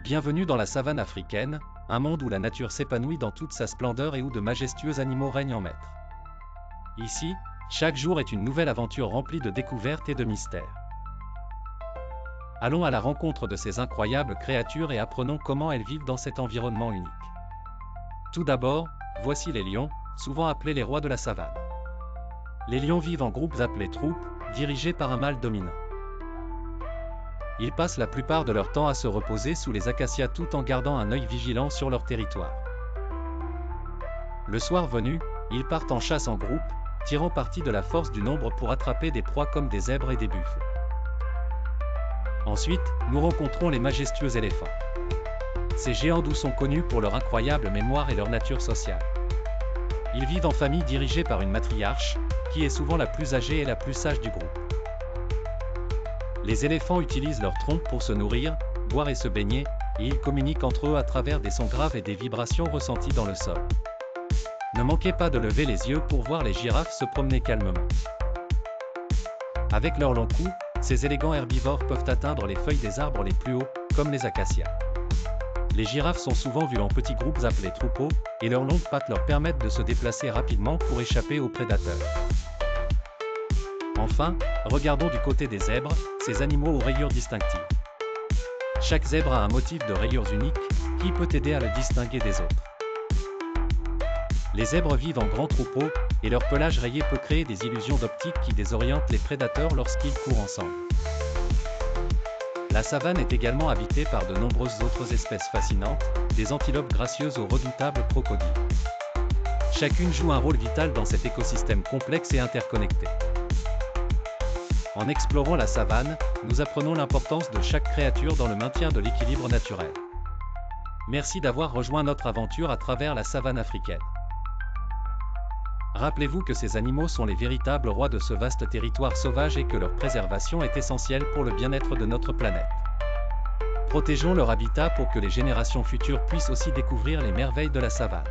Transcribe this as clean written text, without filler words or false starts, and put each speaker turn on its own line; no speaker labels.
Bienvenue dans la savane africaine, un monde où la nature s'épanouit dans toute sa splendeur et où de majestueux animaux règnent en maître. Ici, chaque jour est une nouvelle aventure remplie de découvertes et de mystères. Allons à la rencontre de ces incroyables créatures et apprenons comment elles vivent dans cet environnement unique. Tout d'abord, voici les lions, souvent appelés les rois de la savane. Les lions vivent en groupes appelés troupes, dirigés par un mâle dominant. Ils passent la plupart de leur temps à se reposer sous les acacias tout en gardant un œil vigilant sur leur territoire. Le soir venu, ils partent en chasse en groupe, tirant parti de la force du nombre pour attraper des proies comme des zèbres et des buffles. Ensuite, nous rencontrons les majestueux éléphants. Ces géants doux sont connus pour leur incroyable mémoire et leur nature sociale. Ils vivent en famille dirigée par une matriarche, qui est souvent la plus âgée et la plus sage du groupe. Les éléphants utilisent leur trompe pour se nourrir, boire et se baigner, et ils communiquent entre eux à travers des sons graves et des vibrations ressenties dans le sol. Ne manquez pas de lever les yeux pour voir les girafes se promener calmement. Avec leurs longs cous, ces élégants herbivores peuvent atteindre les feuilles des arbres les plus hauts, comme les acacias. Les girafes sont souvent vues en petits groupes appelés troupeaux, et leurs longues pattes leur permettent de se déplacer rapidement pour échapper aux prédateurs. Enfin, regardons du côté des zèbres, ces animaux aux rayures distinctives. Chaque zèbre a un motif de rayures unique, qui peut aider à le distinguer des autres. Les zèbres vivent en grands troupeaux, et leur pelage rayé peut créer des illusions d'optique qui désorientent les prédateurs lorsqu'ils courent ensemble. La savane est également habitée par de nombreuses autres espèces fascinantes, des antilopes gracieuses aux redoutables crocodiles. Chacune joue un rôle vital dans cet écosystème complexe et interconnecté. En explorant la savane, nous apprenons l'importance de chaque créature dans le maintien de l'équilibre naturel. Merci d'avoir rejoint notre aventure à travers la savane africaine. Rappelez-vous que ces animaux sont les véritables rois de ce vaste territoire sauvage et que leur préservation est essentielle pour le bien-être de notre planète. Protégeons leur habitat pour que les générations futures puissent aussi découvrir les merveilles de la savane.